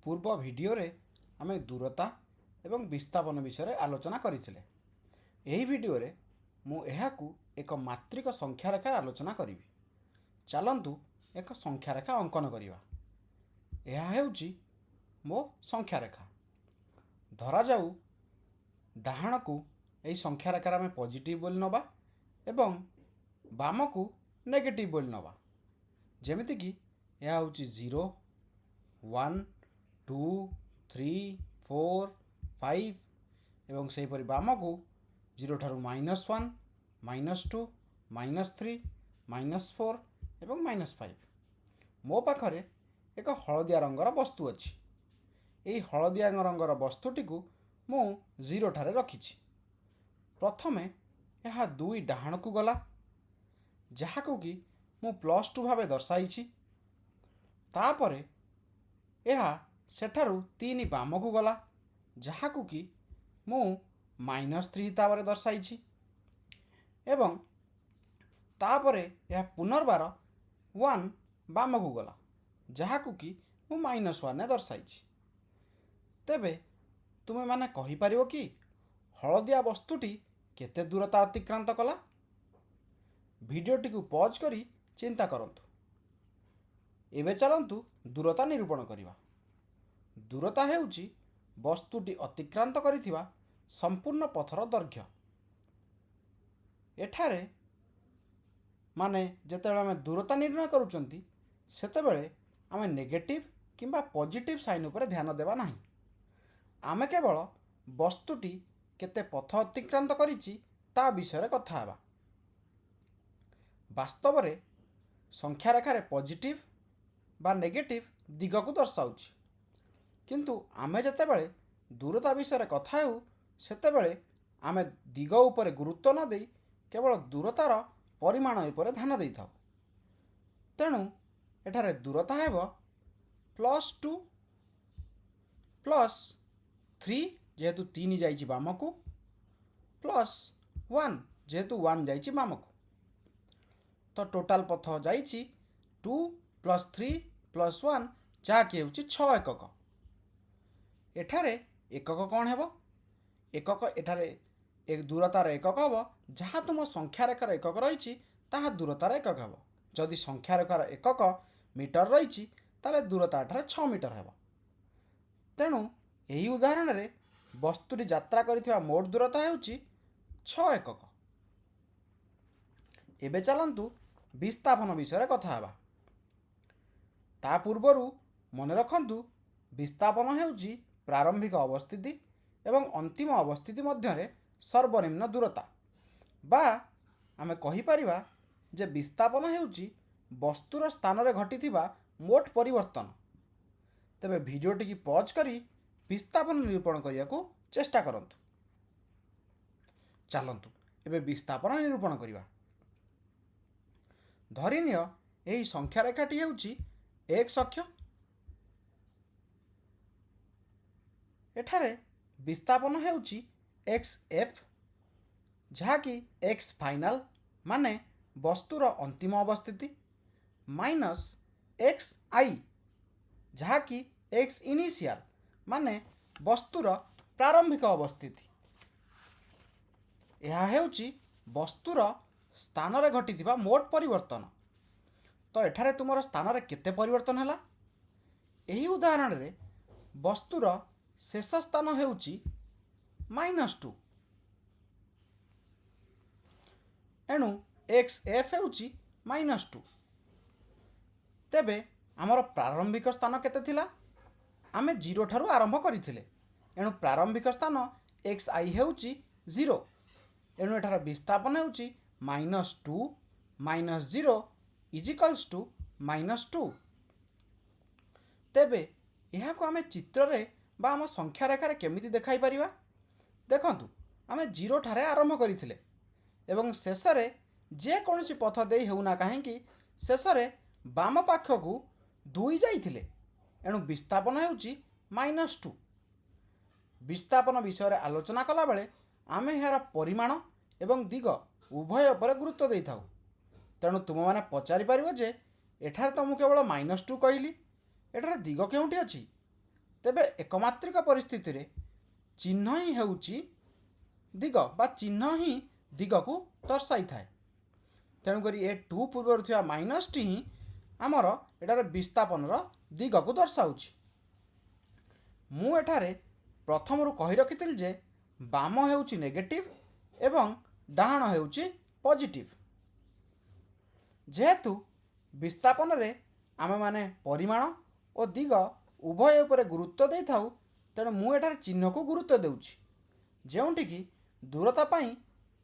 पूर्व भिडियो रे आमे दूरता एवं विस्थापन विषय आलोचना करथिले। एही भिडियो रे मु एहाकू एक मात्रिक संख्या रेखा आलोचना करिवि। चलंतु एक संख्या रेखा अंकन करिवा। एहा हेउची मो संख्या रेखा। धरा जाऊ डाहाण को एही संख्या रेखा आमे पॉजिटिव बोली नबा एवं बाम को नेगेटिव बोली नबा। जेमिति कि एहा होची 0 1 2 3 4 5 एवं से परि बाम को 0 ठारू -1 -2 -3 -4 एवं -5। मो पाखरे एक हलदिया रंगर वस्तु अछि। एही हलदिया रंगर वस्तुटी को मु 0 ठारे रखिछि। प्रथमे यह दुई डाहाण को गला जहा को कि मु +2 भावे दर्शाइछि। तापरे यह सेठारु 3 बाम को गला जहा को कि मु -3 हिसाब से दर्शाइछि। एवं तापरे यह पुनर्बार 1 बाम को गला जहा को कि मु -1 ने दर्शाइछि। तेबे तुमे माने कहि परिबो कि हलदिया वस्तुटी केते दूरता अतिक्रांत कला? भिडियोटी को पॉज करी चिंता करंतु। एबे चलंतु दूरता निरूपण करिवा। दूरता हेउची वस्तुटी अतिक्रांत करिथिबा संपूर्ण पथर दैर्घ्य। एठारे माने जेतेबेले आमे दूरता निर्णय करूचंती सेतेबेले आमे नेगेटिव किंबा पॉजिटिव साइन उपरे ध्यान देबा नाही। आमे केवल वस्तुटी केते पथ अतिक्रांत करिछि ता विषय कथा हेबा। वास्तव रे संख्या रेखारे पॉजिटिव बा नेगेटिव दिग को दर्शाउछि। किंतु आमे जेतेबेले दूरता विषय कथा हेउ सेतेबेले आमे दिग उपरे गुरुत्व न देई केवल दूरतार परिमाण उपरे ध्यान देइथाउ। तेणु एठारे दूरता हेबो +2 +3 जेहेतु 3 जाइछि बाम को +1 जेहेतु 1 जाइछि बाम को। तो टोटाल पथ जाइछि 2 + 3 + 1 जा कि हेउछि 6 एकक। एठारे एकक कोन हेबो? एकक एठारे एक दूरतार एकक हेबो जहा तुम संख्या रेखार एकक रहिछि ताहा दूरतार एकक हेबो। जदि संख्या रेखार एकक मीटर रहिछि ताले दूरता एठारे 6 मीटर हेबो। तेणु एही उदाहरण रे वस्तुटी यात्रा करिथिबा मोट दूरता हेउछि 6 एकक। एबे चलंतु विस्थापन विषय कथा हेबा। ता पूर्वरु मन रखंतु विस्थापन हेउछि प्रारंभिक अवस्थिति एवं अंतिम अवस्थिति मध्यरे सर्वनिम्न दूरता बा आमे कहि परिबा जे विस्थापन हेउछि वस्तुर स्थान रे घटिथिबा मोट परिवर्तन। तबे भिडियोटी की पॉज करी विस्थापन निरूपण करिया को चेष्टा करंतु। चलंतु एबे विस्थापन निरूपण करिवा। धरिनिय एही संख्या रेखाटी हेउछि x अक्ष। एठारे विस्थापन हेउछि xf जहा कि x फाइनल माने वस्तुर अंतिम अवस्थिति माइनस xi जहा कि x इनिशियल माने वस्तुर प्रारंभिक अवस्थिति। यह हेउछि वस्तुर स्थान रे घटिथिबा मोट परिवर्तन। तो एठारे तुमर स्थान रे केते परिवर्तन हला? एही उदाहरण रे वस्तुर शेष स्थान हेउछि -2। एणु xf हेउछि -2। तेबे आमर प्रारंभिक स्थान केते थिला? आमे 0 ठारू आरंभ करिथिले। एणु प्रारंभिक स्थान xi हेउछि 0। एणु एठार विस्थापन हेउछि -2 - 0 = -2। तेबे यहा को आमे चित्र रे बा आम संख्या रेखा रे केमिति देखाई परिबा? देखंतु आमे 0 ठारे आरंभ करिथिले एवं शेष रे जे कोनोसी पथ देई हेउना काहेकि शेष रे बाम पाख को 2 जाइथिले। एणु विस्थापन हेउछि -2। विस्थापन विषय रे आलोचना कला बेले आमे हेर परिमाण एवं दिग उभय पर गुरुत्व देइथाउ। तेणु तुम माने पचारि परिबो जे एठार तो मु केवल -2 कहली, एठार दिग केउंटी अछि? ତେବେ ଏକମାତ୍ରିକ ପରିସ୍ଥିତିରେ ଚିହ୍ନ ହିଁ ହେଉଛି ଦିଗ ବା ଚିହ୍ନ ହିଁ ଦିଗକୁ ଦର୍ଶାଇଥାଏ। ତେଣୁକରି ଏ ଟୁ ପୂର୍ବରୁ ଥିବା ମାଇନସ୍ଟି ହିଁ ଆମର ଏଠାରେ ବିସ୍ଥାପନର ଦିଗକୁ ଦର୍ଶାଉଛି। ମୁଁ ଏଠାରେ ପ୍ରଥମରୁ କହି ରଖିଥିଲି ଯେ ବାମ ହେଉଛି ନେଗେଟିଭ୍ ଏବଂ ଡାହାଣ ହେଉଛି ପଜିଟିଭ୍। ଯେହେତୁ ବିସ୍ଥାପନରେ ଆମେମାନେ ପରିମାଣ ଓ ଦିଗ ଉଭୟ ଉପରେ ଗୁରୁତ୍ୱ ଦେଇଥାଉ, ତେଣୁ ମୁଁ ଏଠାରେ ଚିହ୍ନକୁ ଗୁରୁତ୍ୱ ଦେଉଛି। ଯେଉଁଠିକି ଦୂରତା ପାଇଁ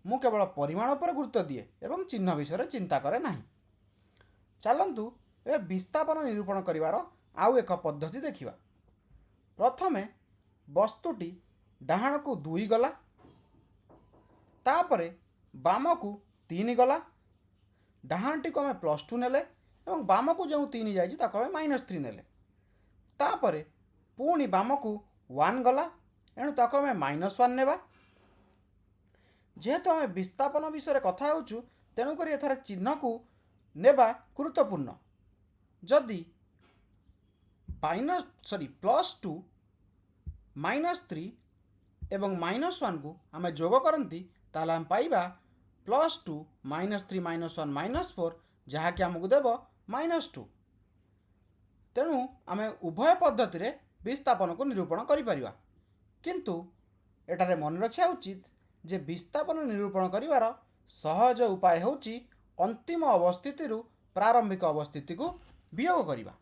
ମୁଁ କେବଳ ପରିମାଣ ଉପରେ ଗୁରୁତ୍ୱ ଦିଏ ଏବଂ ଚିହ୍ନ ବିଷୟରେ ଚିନ୍ତା କରେ ନାହିଁ। ଚାଲନ୍ତୁ ଏବେ ବିସ୍ଥାପନ ନିରୂପଣ କରିବାର ଆଉ ଏକ ପଦ୍ଧତି ଦେଖିବା। ପ୍ରଥମେ ବସ୍ତୁଟି ଡାହାଣକୁ 2 ଗଲା, ତାପରେ ବାମକୁ 3 ଗଲା, ଡାହାଣଟିକୁ ଆମେ +2 ନେଲେ ଏବଂ ବାମକୁ ଯେଉଁ 3 ଯାଇଛି ତାକୁ ଆମେ -3 ନେଲେ। ତାପରେ ପୁଣି ବାମକୁ 1 ଗଲା, ଏଣୁ ତାକୁ ଆମେ -1 ନେବା। ଯେହେତୁ ଆମେ ବିସ୍ଥାପନ ବିଷୟରେ କଥା ହେଉଛୁ, ତେଣୁକରି ଏଠାରେ ଚିହ୍ନକୁ ନେବା ଗୁରୁତ୍ୱପୂର୍ଣ୍ଣ। ଯଦି +2 -3 ଏବଂ -1କୁ ଆମେ ଯୋଗ କରନ୍ତି, ତାହେଲେ ଆମେ ପାଇବା +2 -3 -1 -4, ଯାହାକି ଆମକୁ ଦେବ -2। ତେଣୁ ଆମେ ଉଭୟ ପଦ୍ଧତିରେ ବିସ୍ଥାପନକୁ ନିରୂପଣ କରିପାରିବା। କିନ୍ତୁ ଏଠାରେ ମନେ ରଖିବା ଉଚିତ ଯେ ବିସ୍ଥାପନ ନିରୂପଣ କରିବାର ସହଜ ଉପାୟ ହେଉଛି ଅନ୍ତିମ ଅବସ୍ଥିତିରୁ ପ୍ରାରମ୍ଭିକ ଅବସ୍ଥିତିକୁ ବିୟୋଗ କରିବା।